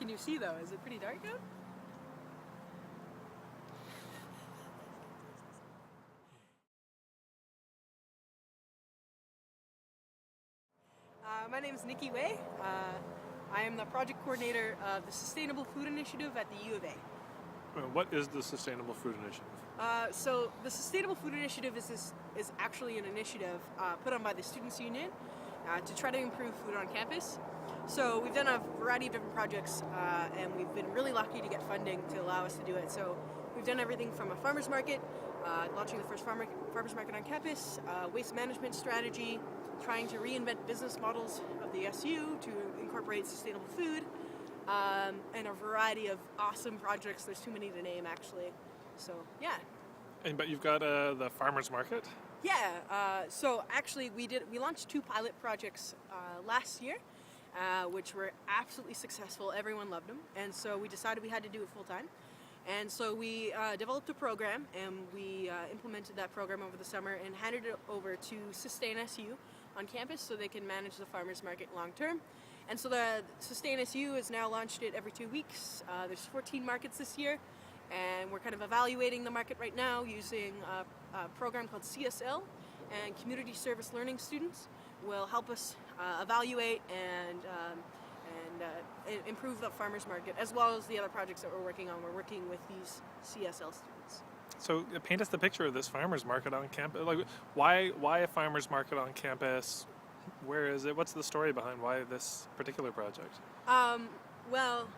can you see though? Is it pretty dark out? My name is Nikki Way. I am the project coordinator of the Sustainable Food Initiative at the U of A. What is the Sustainable Food Initiative? So the Sustainable Food Initiative is actually an initiative put on by the Students' Union to try to improve food on campus. So we've done a variety of different projects and we've been really lucky to get funding to allow us to do it. So we've done everything from a farmer's market, launching the first farmer's market on campus, waste management strategy, trying to reinvent business models of the SU to incorporate sustainable food, and a variety of awesome projects. There's too many to name, actually. So, yeah. But you've got the farmers market? Yeah. So actually, we launched 2 pilot projects last year, which were absolutely successful. Everyone loved them, and so we decided we had to do it full time. And so we developed a program, and we implemented that program over the summer and handed it over to Sustain SU on campus so they can manage the farmers market long term. And so the Sustain SU has now launched it every 2 weeks. There's 14 markets this year, and we're kind of evaluating the market right now using a program called CSL, and community service learning students will help us evaluate and improve the farmers market, as well as the other projects that we're working on. We're working with these CSL students. So paint us the picture of this farmers market on campus. Like, why a farmers market on campus? Where is it? What's the story behind why this particular project? Well,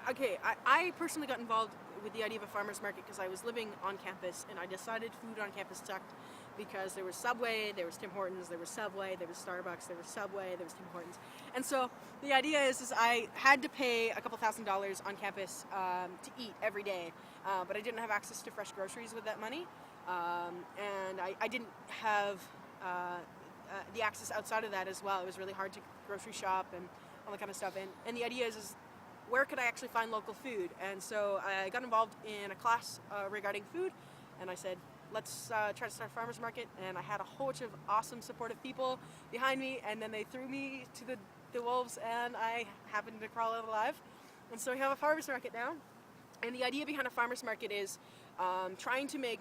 okay, I personally got involved with the idea of a farmer's market because I was living on campus and I decided food on campus sucked because there was Subway, there was Tim Hortons, there was Subway, there was Starbucks, there was Subway, there was Tim Hortons. And so the idea is I had to pay a couple $1,000s on campus to eat every day, but I didn't have access to fresh groceries with that money, and I didn't have the access outside of that as well. It was really hard to grocery shop and all that kind of stuff. And the idea is where could I actually find local food? And so I got involved in a class regarding food, and I said, let's try to start a farmer's market. And I had a whole bunch of awesome, supportive people behind me, and then they threw me to the wolves, and I happened to crawl out alive. And so we have a farmer's market now. And the idea behind a farmer's market is trying to make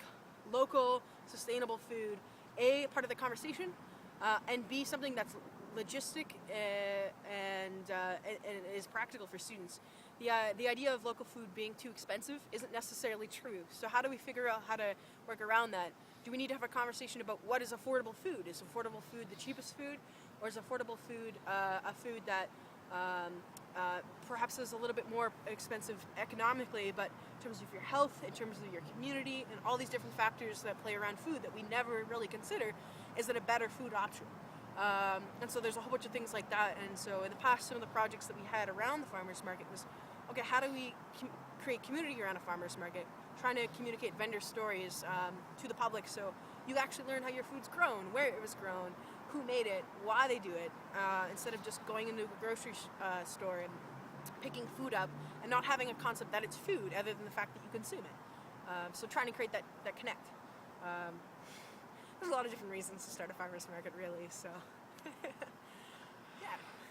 local, sustainable food A, part of the conversation, and B, something that's logistic and is practical for students. The idea of local food being too expensive isn't necessarily true. So how do we figure out how to work around that? Do we need to have a conversation about what is affordable food? Is affordable food the cheapest food? Or is affordable food a food that perhaps is a little bit more expensive economically, but in terms of your health, in terms of your community, and all these different factors that play around food that we never really consider, is it a better food option? And so there's a whole bunch of things like that. And so in the past, some of the projects that we had around the farmers market was, okay, how do we create community around a farmers market? Trying to communicate vendor stories to the public so you actually learn how your food's grown, where it was grown, who made it, why they do it, instead of just going into a grocery store and picking food up and not having a concept that it's food other than the fact that you consume it. So trying to create that connect. There's a lot of different reasons to start a farmer's market, really, so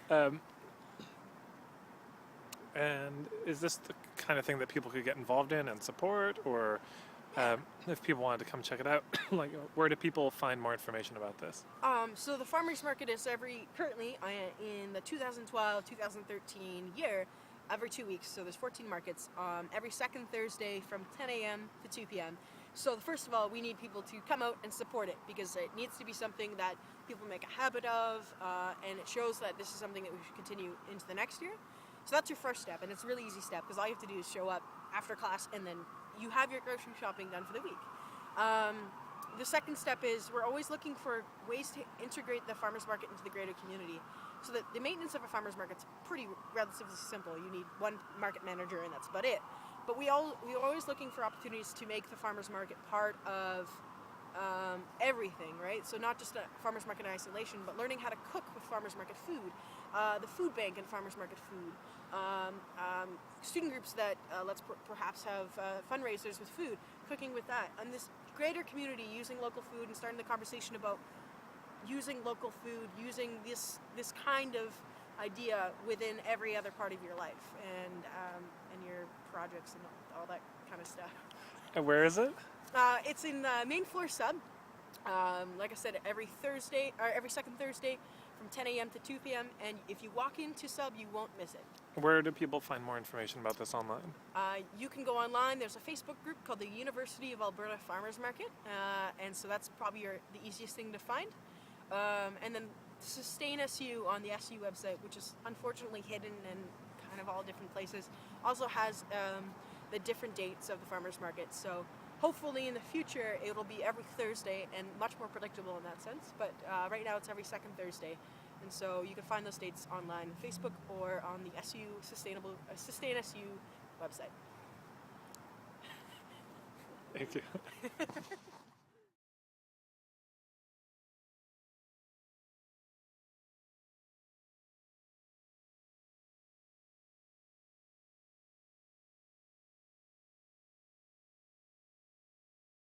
yeah. And is this the kind of thing that people could get involved in and support, or if people wanted to come check it out, like, where do people find more information about this? So the farmer's market is currently in the 2012-2013 year, every 2 weeks. So there's 14 markets, every second Thursday from 10 a.m. to 2 p.m. So first of all, we need people to come out and support it because it needs to be something that people make a habit of, and it shows that this is something that we should continue into the next year. So that's your first step, and it's a really easy step because all you have to do is show up after class and then you have your grocery shopping done for the week. The second step is we're always looking for ways to integrate the farmers market into the greater community. So that the maintenance of a farmers market's pretty relatively simple. You need one market manager and that's about it. But we're always looking for opportunities to make the farmers market part of everything, right? So not just a farmers market in isolation, but learning how to cook with farmers market food, the food bank and farmers market food, student groups that let's perhaps have fundraisers with food, cooking with that, and this greater community using local food and starting the conversation about using local food, using this kind of idea within every other part of your life and your projects and all that kind of stuff. And where is it? It's in the main floor sub. Like I said, every Thursday or every second Thursday from 10 a.m. to 2 p.m. And if you walk into sub, you won't miss it. Where do people find more information about this online? You can go online. There's a Facebook group called the University of Alberta Farmers Market, and so that's probably the easiest thing to find. And then Sustain SU on the SU website, which is unfortunately hidden in kind of all different places, also has the different dates of the farmers market. So hopefully in the future it'll be every Thursday and much more predictable in that sense. But right now it's every second Thursday. And so you can find those dates online, Facebook or on the SU Sustain SU website. Thank you.